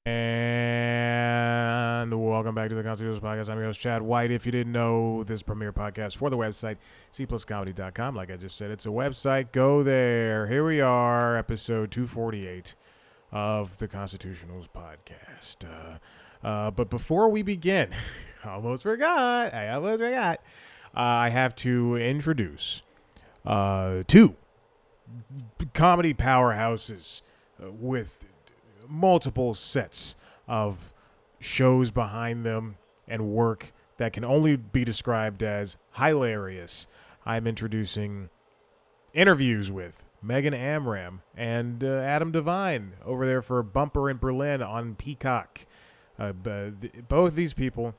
And welcome back to the Constitutional Podcast. I'm your host, Chad White. If you didn't know, this premier podcast for the website, cpluscomedy.com. Like I just said, it's a website. Go there. Here we are, episode 248 of the Constitutionals Podcast. But before we begin, I almost forgot. I have to introduce two comedy powerhouses with multiple sets of shows behind them and work that can only be described as hilarious. I'm introducing interviews with Megan Amram and Adam DeVine over there for Bumper in Berlin on Peacock. Both these people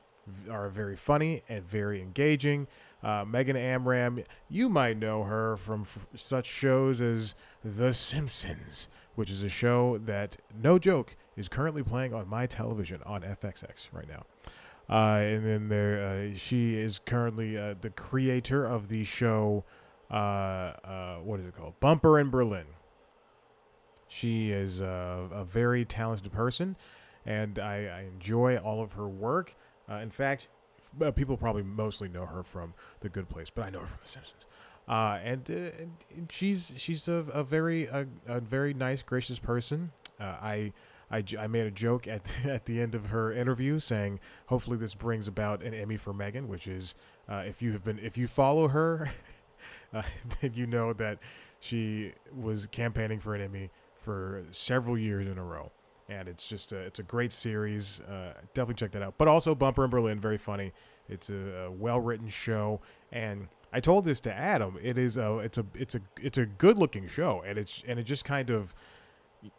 are very funny and very engaging. Megan Amram, you might know her from such shows as The Simpsons, which is a show that, no joke, is currently playing on my television on FXX right now. And then she is currently the creator of the show, what is it called? Bumper in Berlin. She is a very talented person, and I enjoy all of her work. In fact, people probably mostly know her from The Good Place, but I know her from The Simpsons. And she's a very nice, gracious person. I made a joke at the end of her interview saying, hopefully this brings about an Emmy for Megan, which is if you follow her, then you know that she was campaigning for an Emmy for several years in a row. And it's just it's a great series. Definitely check that out. But also Bumper in Berlin, very funny. It's a well-written show, and I told this to Adam. It's a good-looking show, and it just kind of,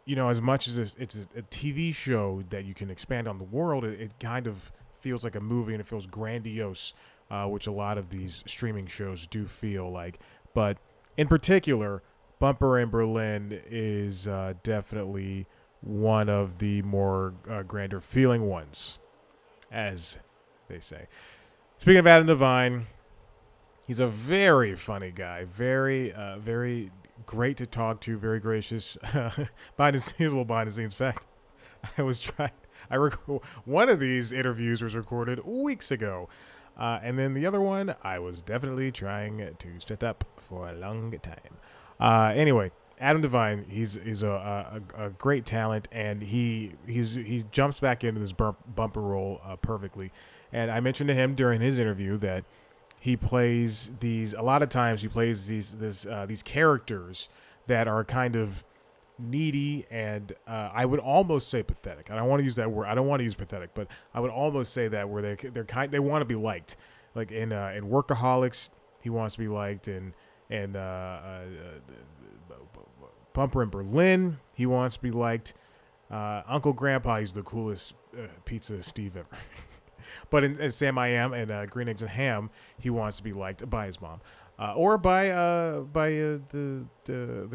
as much as it's a TV show that you can expand on the world, it kind of feels like a movie, and it feels grandiose, which a lot of these streaming shows do feel like. But in particular, Bumper in Berlin is definitely one of the more grander feeling ones, as they say. Speaking of Adam DeVine, he's a very funny guy, very great to talk to, very gracious. Here's a little behind the scenes fact. One of these interviews was recorded weeks ago, and then the other one I was definitely trying to set up for a long time. Anyway, Adam DeVine, he's a great talent, and he jumps back into this bumper role perfectly. And I mentioned to him during his interview that he plays these characters that are kind of needy and I would almost say pathetic. I don't want to use that word. I don't want to use pathetic, but I would almost say that where they want to be liked. Like in Workaholics, he wants to be liked, and Bumper in Berlin, he wants to be liked. Uncle Grandpa, he's the coolest pizza Steve ever. But in Sam I Am and Green Eggs and Ham, he wants to be liked by his mom, or by the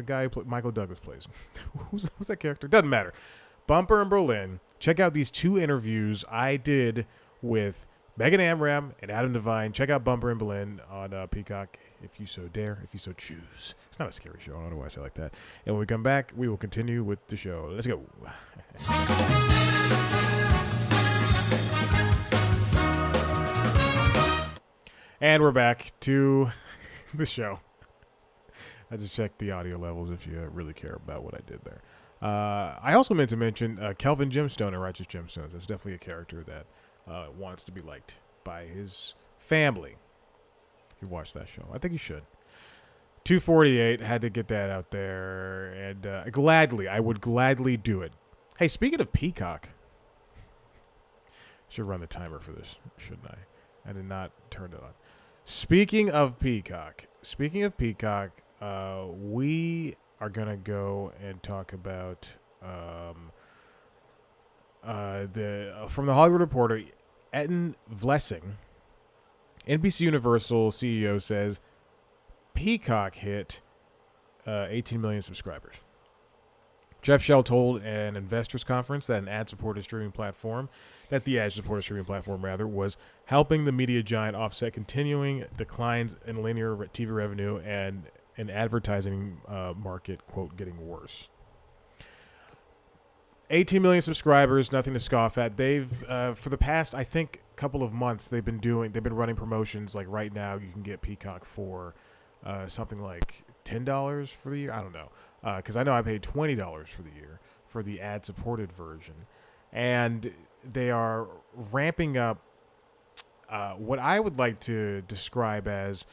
guy who Michael Douglas plays. Who's that character? Doesn't matter. Bumper in Berlin. Check out these two interviews I did with Megan Amram and Adam DeVine. Check out Bumper in Berlin on Peacock, if you so dare, if you so choose. It's not a scary show. I don't know why I say it like that. And when we come back, we will continue with the show. Let's go. And we're back to the show. I just checked the audio levels if you really care about what I did there. I also meant to mention Kelvin Gemstone in Righteous Gemstones. That's definitely a character that wants to be liked by his family. If you watch that show, I think you should. 248, had to get that out there, and I would gladly do it. Hey, speaking of Peacock, should run the timer for this, shouldn't I? I did not turn it on. Speaking of Peacock, we are gonna go and talk about from the Hollywood Reporter, Etten Vlessing, NBC Universal CEO, says Peacock hit 18 million subscribers. Jeff Shell told an investors conference that the ad-supported streaming platform was helping the media giant offset continuing declines in linear TV revenue and an advertising market, quote, getting worse. 18 million subscribers, nothing to scoff at. They've for the past, I think, couple of months, they've been running promotions. Like right now, you can get Peacock for something like $10 for the year. I don't know, because I know I paid $20 for the year for the ad-supported version, and they are ramping up what I would like to describe as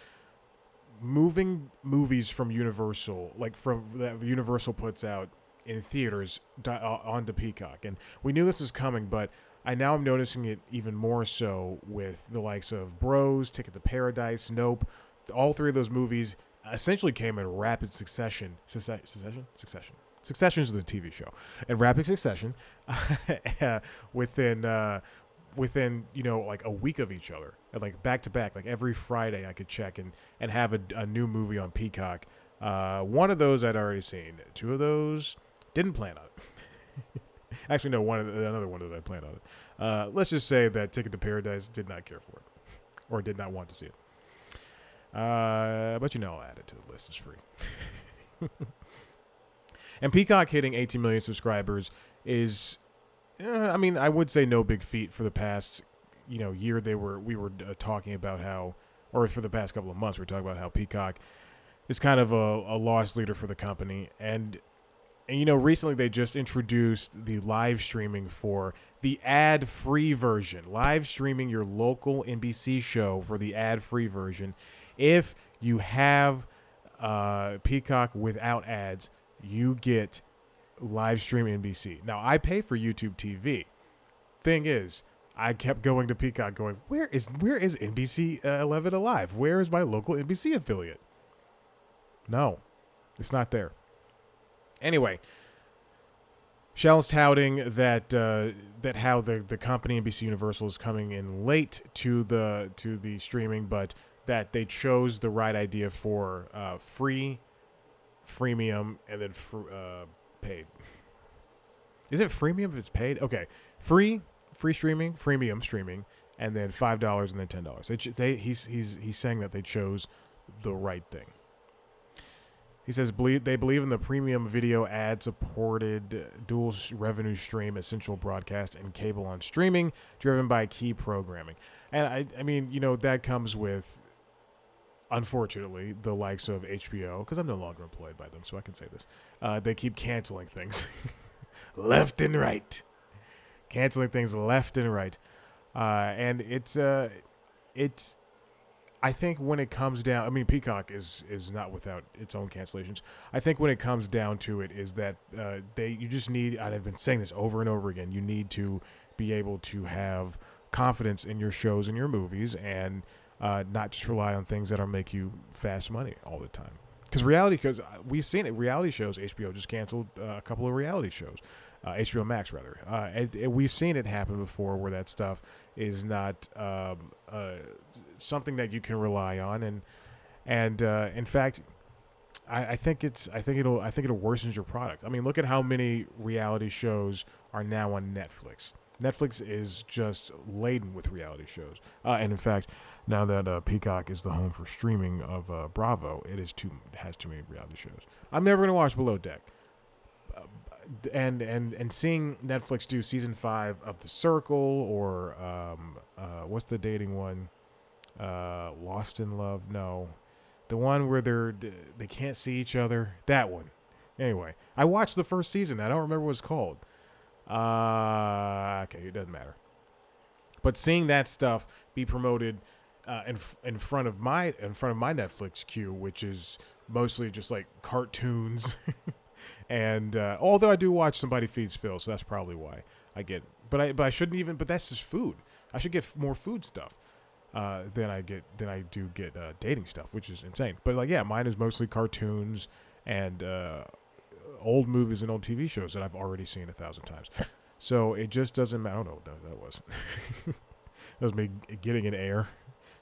moving movies from Universal, like from that Universal puts out in theaters onto Peacock. And we knew this was coming, but I'm noticing it even more so with the likes of Bros, Ticket to Paradise, Nope. All three of those movies essentially came in rapid succession. Succession is the TV show. In rapid succession, within like a week of each other, and like back to back, like every Friday I could check and have a new movie on Peacock. One of those I'd already seen. Two of those didn't plan on it. Actually, no, another one that I planned on it. Let's just say that Ticket to Paradise did not care for it, or did not want to see it. But I'll add it to the list. It's free. And Peacock hitting 18 million subscribers is, I would say no big feat for the past, year. We were talking about how, or for the past couple of months, we were talking about how Peacock is kind of a loss leader for the company. And recently they just introduced the live streaming for the ad-free version. Live streaming your local NBC show for the ad-free version. If you have Peacock without ads, you get live stream NBC. Now, I pay for YouTube TV. Thing is, I kept going to Peacock going, where is NBC 11 Alive? Where is my local NBC affiliate? No, it's not there. Anyway, Shell's touting that how the company NBC Universal is coming in late to the streaming, but that they chose the right idea for free, freemium, and then paid. Is it freemium if it's paid? Okay, free streaming, freemium streaming, and then $5 and then $10. He's saying that they chose the right thing. He says they believe in the premium video ad-supported dual revenue stream, essential broadcast, and cable on streaming, driven by key programming. And I mean, that comes with, unfortunately, the likes of HBO, because I'm no longer employed by them, so I can say this. They keep canceling things left and right. Canceling things left and right. And it's I think when it comes down, Peacock is not without its own cancellations. I think when it comes down to it is that you just need, and I've been saying this over and over again, you need to be able to have confidence in your shows and your movies, and not just rely on things that'll make you fast money all the time. Because we've seen it, reality shows, HBO just canceled a couple of reality shows. HBO Max, rather. And we've seen it happen before where that stuff is not something that you can rely on, and in fact, I think it'll worsen your product. Look at how many reality shows are now on Netflix. Netflix is just laden with reality shows, and in fact, now that Peacock is the home for streaming of Bravo, it has too many reality shows. I'm never gonna watch Below Deck. And seeing Netflix do season 5 of The Circle, or what's the dating one? Lost in Love? No, the one where they can't see each other. That one. Anyway, I watched the first season. I don't remember what it's called. Okay, it doesn't matter. But seeing that stuff be promoted in front of my Netflix queue, which is mostly just like cartoons. And although I do watch Somebody Feeds Phil, so that's probably why I get. But I shouldn't even. But that's just food. I should get more food stuff than I do get dating stuff, which is insane. But mine is mostly cartoons and old movies and old TV shows that I've already seen 1,000 times. So it just doesn't matter. I don't know what that was. That was me getting in air,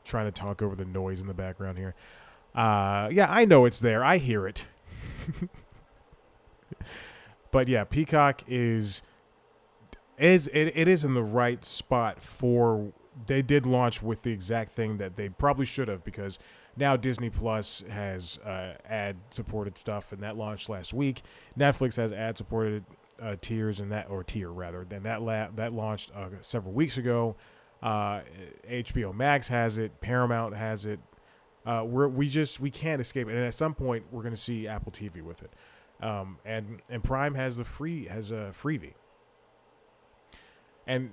trying to talk over the noise in the background here. I know it's there. I hear it. But yeah, Peacock is in the right spot for. They did launch with the exact thing that they probably should have, because now Disney Plus has ad-supported stuff, and that launched last week. Netflix has ad-supported tiers and that, or tier rather, than that launched several weeks ago. HBO Max has it. Paramount has it. We can't escape it. And at some point, we're going to see Apple TV with it. And Prime has a freebie. And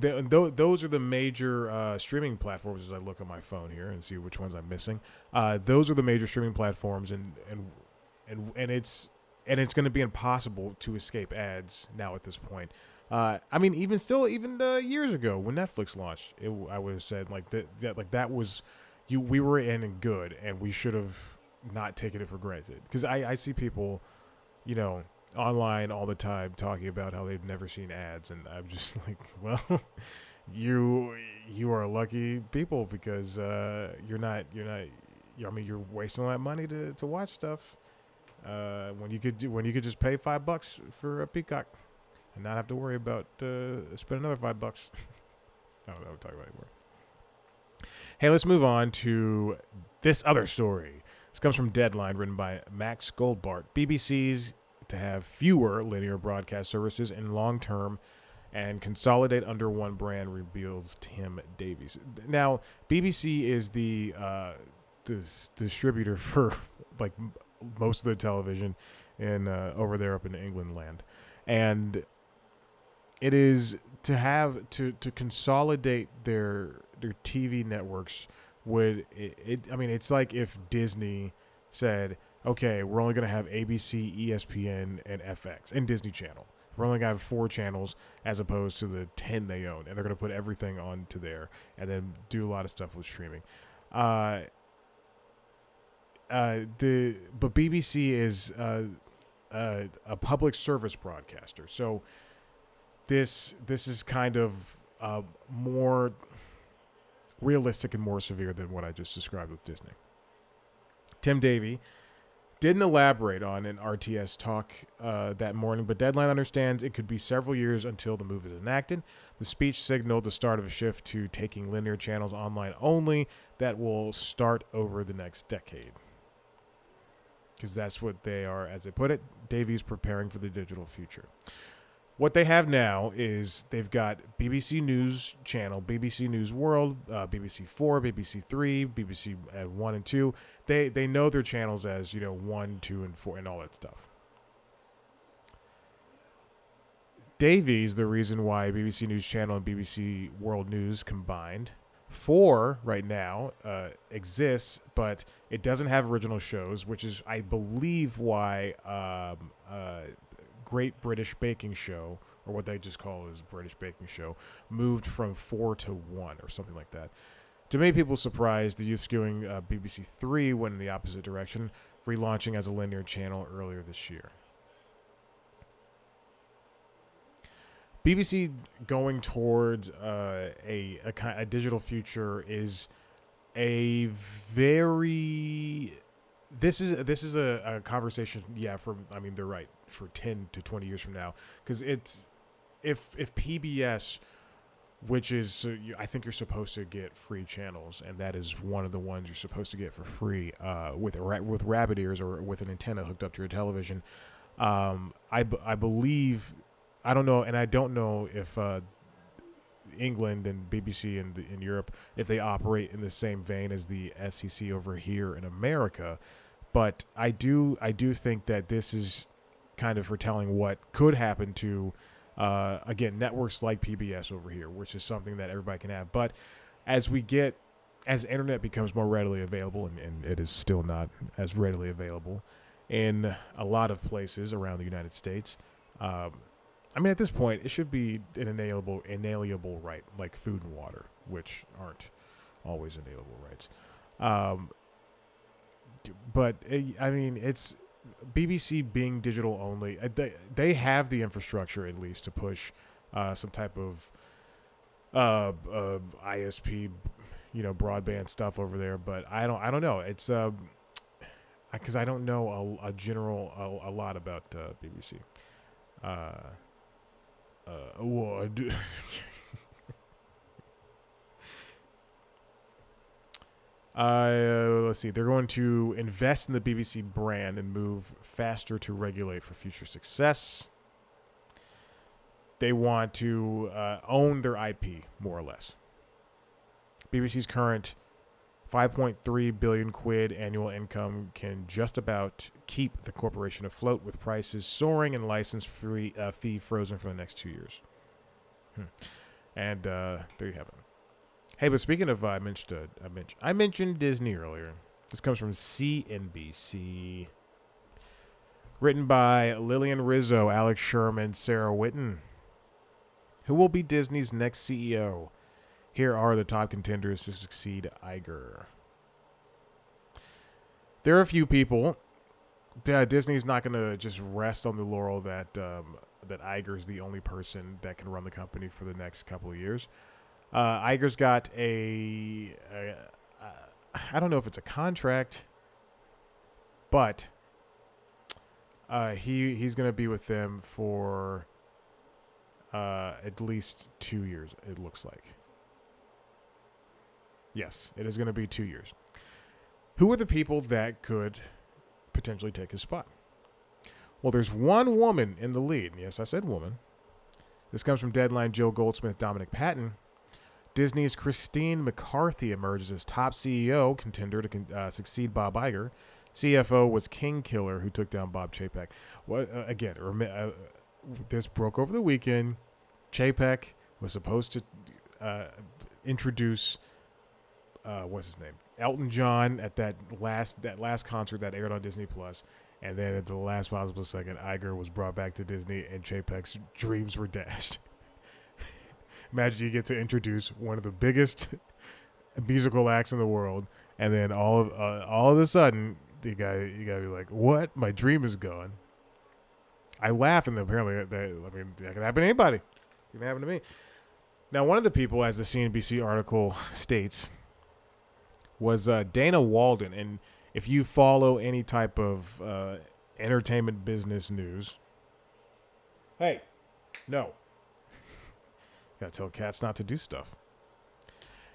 those are the major streaming platforms. As I look at my phone here and see which ones I'm missing, those are the major streaming platforms, and it's going to be impossible to escape ads now at this point. I mean, even years ago when Netflix launched, I would have said that was we were in good, and we should have not taken it for granted. Because I see people, online all the time talking about how they've never seen ads, and I'm just like, well, you are lucky people, because you're not. I mean, you're wasting all that money to watch stuff when you could just pay $5 for a Peacock and not have to worry about spend another $5. I don't know what I'm talking about anymore. Hey, let's move on to this other story. This comes from Deadline, written by Max Goldbart. BBC's to have fewer linear broadcast services in long term and consolidate under one brand, reveals Tim Davies. Now, BBC is the distributor for most of the television in over there up in England land, and it is to have to consolidate their TV networks. I mean, it's like if Disney said, okay, we're only going to have ABC, ESPN, and FX, and Disney Channel. We're only going to have 4 channels as opposed to the 10 they own, and they're going to put everything onto there and then do a lot of stuff with streaming. But BBC is a public service broadcaster, so this is kind of more realistic and more severe than what I just described with Disney. Tim Davie didn't elaborate on an RTS talk that morning, but Deadline understands it could be several years until the move is enacted. The speech signaled the start of a shift to taking linear channels online only that will start over the next decade. Because that's what they are, as they put it. Davies preparing for the digital future. What they have now is they've got BBC News Channel, BBC News World, BBC 4, BBC 3, BBC 1 and 2. They know their channels as, 1, 2, and 4, and all that stuff. Davies, the reason why BBC News Channel and BBC World News combined, 4 right now exists, but it doesn't have original shows, which is, I believe, why Great British Baking Show, or what they just call as British Baking Show, moved from 4 to 1 or something like that. To many people surprised, the youth skewing BBC 3 went in the opposite direction, relaunching as a linear channel earlier this year. BBC going towards a digital future is a very... This is a conversation, they're right, for 10 to 20 years from now, because it's if PBS, which is I think you're supposed to get free channels, and that is one of the ones you're supposed to get for free with rabbit ears or with an antenna hooked up to your television. I believe, I don't know, and I don't know if England and BBC in Europe, if they operate in the same vein as the FCC over here in America. But I do think that this is kind of foretelling what could happen to, again, networks like PBS over here, which is something that everybody can have. But as internet becomes more readily available, and it is still not as readily available in a lot of places around the United States, at this point, it should be an inalienable right, like food and water, which aren't always inalienable rights. But it's BBC being digital only. They have the infrastructure at least to push some type of ISP, broadband stuff over there. But I don't know. It's because I don't know a lot about BBC. Let's see. They're going to invest in the BBC brand and move faster to regulate for future success. they want to own their IP, more or less. BBC's current 5.3 billion quid annual income can just about keep the corporation afloat, with prices soaring and license fee frozen for the next 2 years. And there you have it. Hey, but speaking of, I mentioned Disney earlier. This comes from CNBC. Written by Lillian Rizzo, Alex Sherman, Sarah Whitten. Who will be Disney's next CEO? Here are the top contenders to succeed Iger. There are a few people. Disney's not going to just rest on the laurel that Iger is the only person that can run the company for the next couple of years. Iger's got I don't know if it's a contract, but he's going to be with them for at least 2 years, it looks like. Yes, it is going to be 2 years. Who are the people that could potentially take his spot? Well, there's one woman in the lead. Yes, I said woman. This comes from Deadline. Joe Goldsmith, Dominic Patton. Disney's Christine McCarthy emerges as top CEO contender to succeed Bob Iger. CFO was King Killer, who took down Bob Chapek. Well, again, this broke over the weekend. Chapek was supposed to introduce what's his name, Elton John, at that last concert that aired on Disney Plus, and then at the last possible second, Iger was brought back to Disney, and Chapek's dreams were dashed. Imagine you get to introduce one of the biggest musical acts in the world, and then all of a sudden, you gotta be like, "What? My dream is gone." I laugh, and apparently, that can happen to anybody. It can happen to me. Now, one of the people, as the CNBC article states, was Dana Walden. And if you follow any type of entertainment business news, hey, no. Gotta tell cats not to do stuff.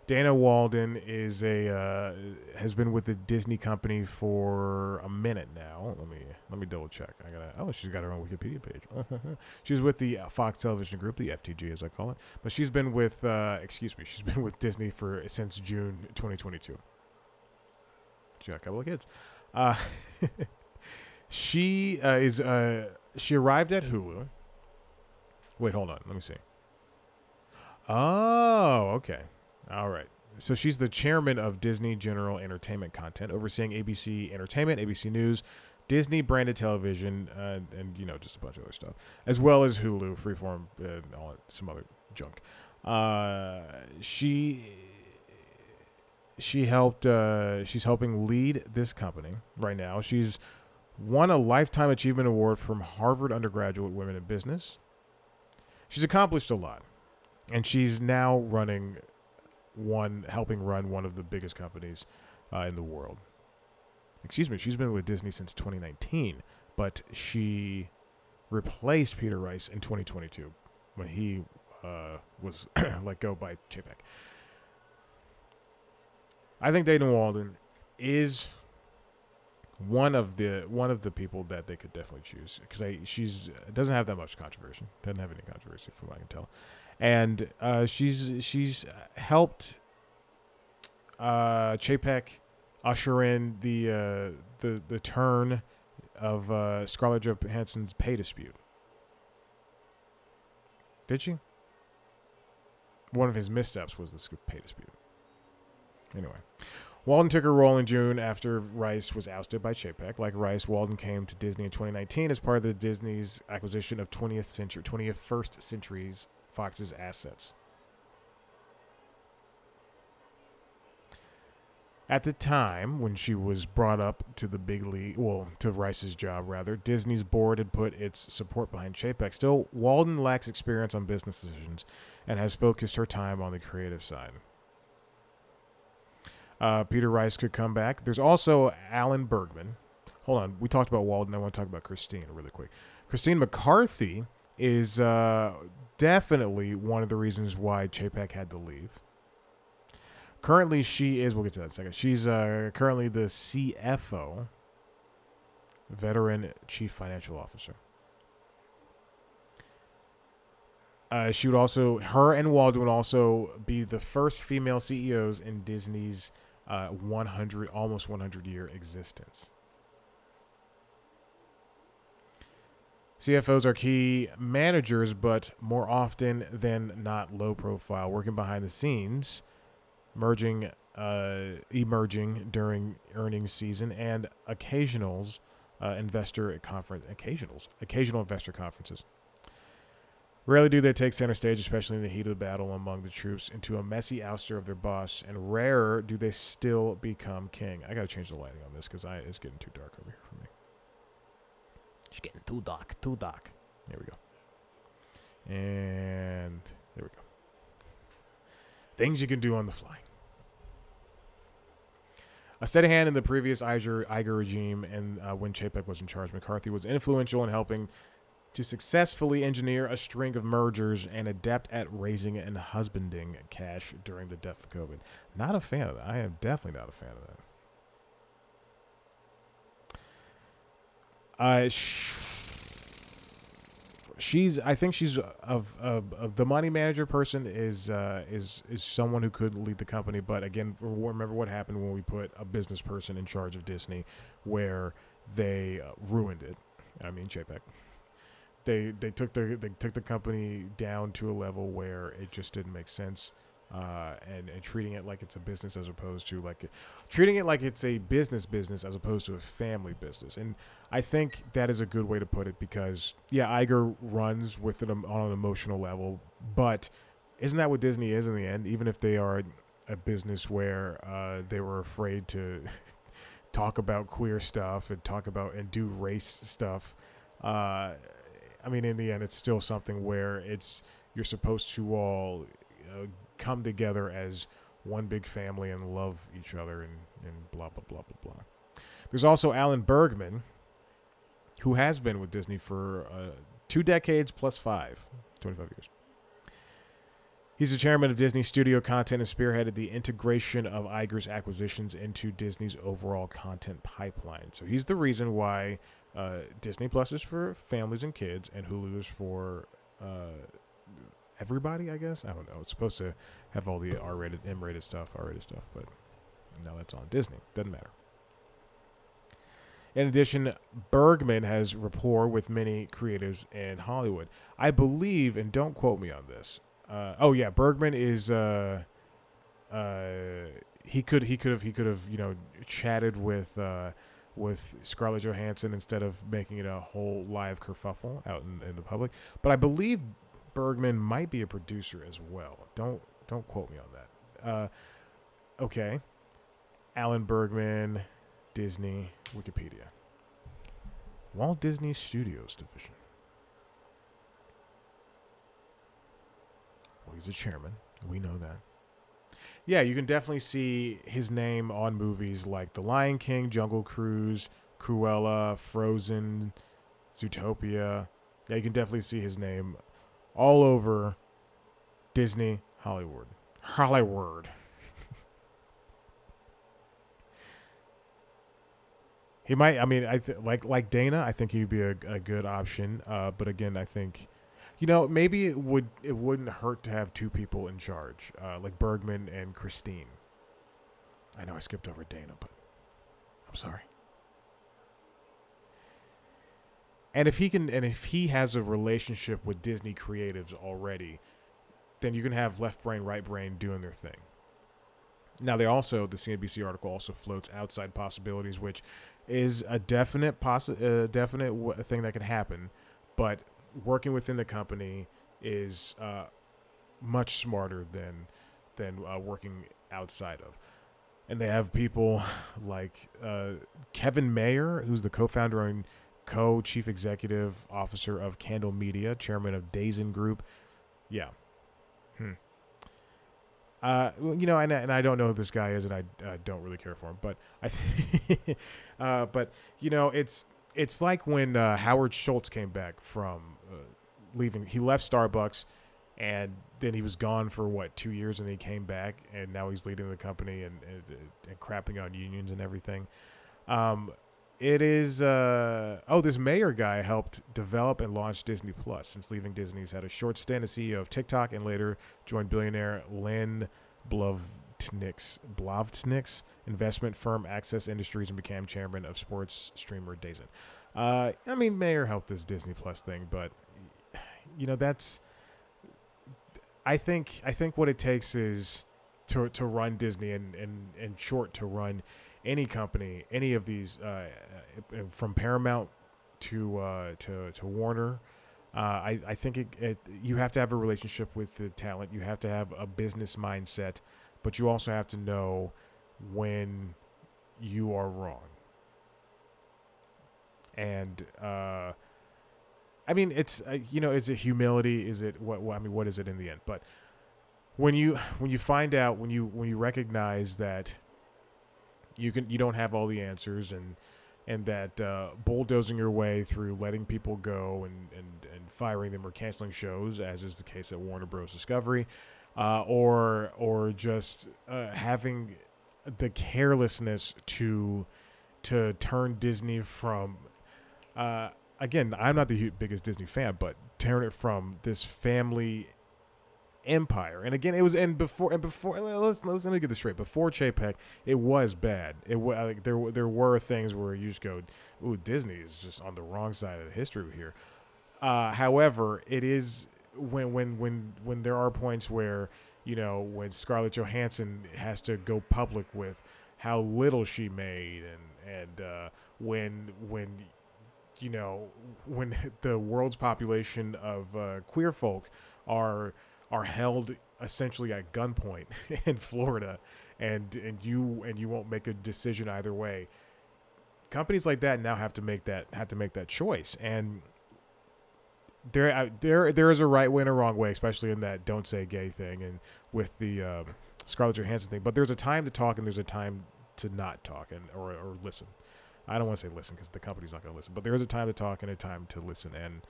Dana Walden is has been with the Disney company for a minute now. Let me double check. She's got her own Wikipedia page. She was with the Fox Television Group, the FTG as I call it. But she's been with she's been with Disney since June 2022. She got a couple of kids. She arrived at Hulu. Wait, hold on. Let me see. Oh, okay. All right. So she's the chairman of Disney General Entertainment Content, overseeing ABC Entertainment, ABC News, Disney branded television, and just a bunch of other stuff, as well as Hulu, Freeform, and some other junk. She helped. She's helping lead this company right now. She's won a Lifetime Achievement Award from Harvard Undergraduate Women in Business. She's accomplished a lot, and she's now helping run one of the biggest companies in the world. Excuse me, she's been with Disney since 2019, but she replaced Peter Rice in 2022 when he was let go by Chapek. I think Dana Walden is one of the people that they could definitely choose, because she's doesn't have that much controversy. Doesn't have any controversy from what I can tell. And she's helped Chapek usher in the turn of Scarlett Johansson's pay dispute. Did she? One of his missteps was the pay dispute. Anyway, Walden took her role in June after Rice was ousted by Chapek. Like Rice, Walden came to Disney in 2019 as part of the Disney's acquisition of 21st Century's Fox's assets. At the time when she was brought up to the big league, to Rice's job rather, Disney's board had put its support behind Chapek. Still, Walden lacks experience on business decisions and has focused her time on the creative side. Peter Rice could come back. There's also Alan Bergman. Hold on, we talked about Walden. I want to talk about Christine really quick. Christine McCarthy is definitely one of the reasons why Chapek had to leave. Currently, we'll get to that in a second. She's currently the CFO, Veteran Chief Financial Officer. Her and Walden would also be the first female CEOs in Disney's 100-year existence. CFOs are key managers, but more often than not low profile, working behind the scenes, emerging during earnings season, and occasional investor conferences. Rarely do they take center stage, especially in the heat of the battle among the troops, into a messy ouster of their boss, and rarer do they still become king. I got to change the lighting on this because it's getting too dark over here for me. It's getting too dark. There we go. And there we go. Things you can do on the fly. A steady hand in the previous Iger regime, and when Chapek was in charge, McCarthy was influential in helping to successfully engineer a string of mergers and adept at raising and husbanding cash during the depth of COVID. Not a fan of that. I am definitely not a fan of that. I think she's of the money manager person is someone who could lead the company. But again, remember what happened when we put a business person in charge of Disney, where they ruined it. I mean, Chapek. They took the company down to a level where it just didn't make sense, and treating it like it's a business as opposed to treating it like it's a business as opposed to a family business. And I think that is a good way to put it, because Iger runs with it on an emotional level, but isn't that what Disney is in the end? Even if they are a business where they were afraid to talk about queer stuff and do race stuff. I mean, in the end, it's still something where you're supposed to all come together as one big family and love each other and blah, blah, blah, blah, blah. There's also Alan Bergman, who has been with Disney for 2 decades plus 25 years. He's the chairman of Disney Studio Content and spearheaded the integration of Iger's acquisitions into Disney's overall content pipeline. So he's the reason why Disney Plus is for families and kids, and Hulu is for everybody, I guess. I don't know. It's supposed to have all the R-rated, M-rated stuff, R-rated stuff, but now that's on Disney. Doesn't matter. In addition, Bergman has rapport with many creatives in Hollywood. I believe, and don't quote me on this. Bergman is he could have chatted with Scarlett Johansson instead of making it a whole live kerfuffle out in the public. But I believe Bergman might be a producer as well. Don't quote me on that. Okay. Alan Bergman, Disney, Wikipedia. Walt Disney Studios division. Well, he's a chairman. We know that. Yeah, you can definitely see his name on movies like The Lion King, Jungle Cruise, Cruella, Frozen, Zootopia. Yeah, you can definitely see his name all over Disney Hollywood. He might. I mean, like Dana. I think he'd be a good option. But again, I think, maybe it wouldn't hurt to have 2 people in charge, like Bergman and Christine. I know I skipped over Dana, but I'm sorry. And if he has a relationship with Disney creatives already, then you can have left brain, right brain doing their thing. Now, the CNBC article also floats outside possibilities, which is a definite thing that can happen, but working within the company is much smarter than working outside of. And they have people like Kevin Mayer, who's the co-founder and co-chief executive officer of Candle Media, chairman of Dazen Group. Yeah. And I don't know who this guy is, and I don't really care for him. But it's like when Howard Schultz came back from leaving. He left Starbucks, and then he was gone for 2 years, and he came back, and now he's leading the company and crapping on unions and everything. It is. This mayor guy helped develop and launch Disney Plus. Since leaving Disney, he's had a short stint as CEO of TikTok and later joined billionaire Lynn Blovtnik's investment firm Access Industries and became chairman of sports streamer DAZN. Mayer helped this Disney Plus thing, but that's. I think what it takes is to run Disney and short to run any company, any of these, from Paramount to Warner. I think you have to have a relationship with the talent. You have to have a business mindset, but you also have to know when you are wrong. And it's is it humility? Is it what? What is it in the end? But when you find out, when you recognize that you don't have all the answers, and that bulldozing your way through letting people go and firing them or canceling shows, as is the case at Warner Bros. Discovery, or just having the carelessness to turn Disney from again, I'm not the biggest Disney fan, but turn it from this family empire. And again, it was before let's let me get this straight. Before Chapek, it was bad. There were things where you just go, ooh, Disney is just on the wrong side of history here. However, it is when there are points where when Scarlett Johansson has to go public with how little she made, and when the world's population of queer folk are held essentially at gunpoint in Florida, and you won't make a decision either way. Companies like that now have to make that choice, and there is a right way and a wrong way, especially in that don't say gay thing and with the Scarlett Johansson thing. But there's a time to talk and there's a time to not talk or listen. I don't want to say listen because the company's not going to listen, but there is a time to talk and a time to listen, and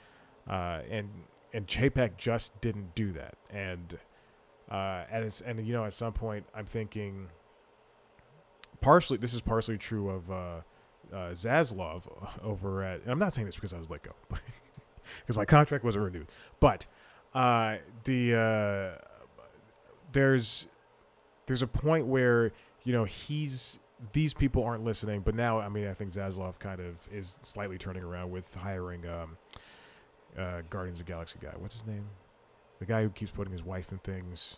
Chapek just didn't do that. At some point I'm thinking this is partially true of Zaslav over at, and I'm not saying this because I was let go, because my contract wasn't renewed, but there's a point where these people aren't listening, but now, I think Zaslav kind of is slightly turning around with hiring Guardians of the Galaxy guy. What's his name? The guy who keeps putting his wife in things.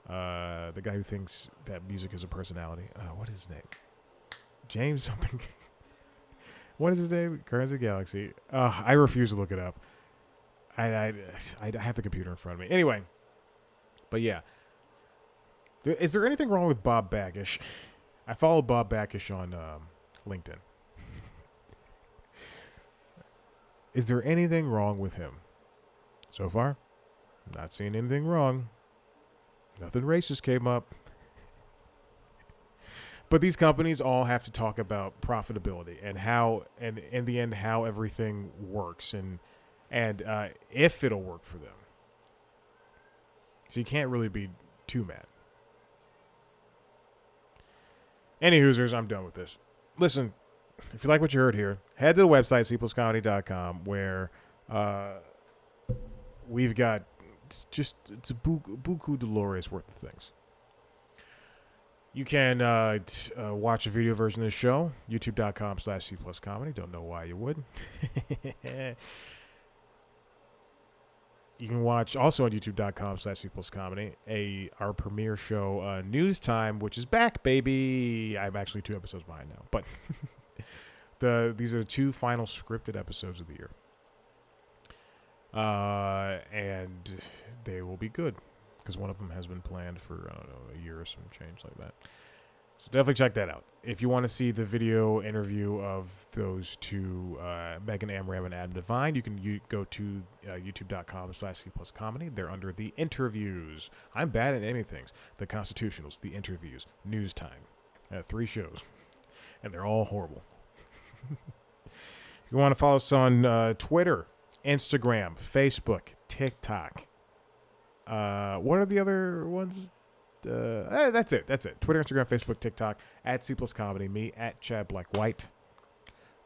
The guy who thinks that music is a personality. What is his name? James something. What is his name? Guardians of the Galaxy. I refuse to look it up. I have the computer in front of me. Anyway. But yeah. Is there anything wrong with Bob Bakish? I follow Bob Bakish on LinkedIn. Is there anything wrong with him? So far, I'm not seeing anything wrong. Nothing racist came up. But these companies all have to talk about profitability and how, and in the end, how everything works and if it'll work for them. So you can't really be too mad. Any Hoosers, I'm done with this. Listen, if you like what you heard here, head to the website, cpluscomedy.com, where we've got it's a buku Dolores worth of things. You can watch a video version of the show, youtube.com/cpluscomedy. Don't know why you would. You can watch also on youtube.com/cpluscomedy our premiere show, News Time, which is back, baby. I'm actually 2 episodes behind now, but these are the 2 final scripted episodes of the year, and they will be good because one of them has been planned for a year or some change like that. So definitely check that out. If you want to see the video interview of those 2, Megan Amram and Adam DeVine, you can go to youtube.com/cpluscomedy. They're under the interviews. I'm bad at naming things. The Constitutionals, the interviews, News Time. 3 shows, and they're all horrible. You want to follow us on Twitter, Instagram, Facebook, TikTok. What are the other ones? That's it. Twitter, Instagram, Facebook, TikTok, @C+Comedy, me, @ChadBlackWhite.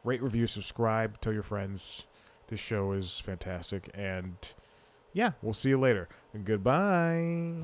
Rate, review, subscribe, tell your friends. This show is fantastic. And yeah, we'll see you later. Goodbye.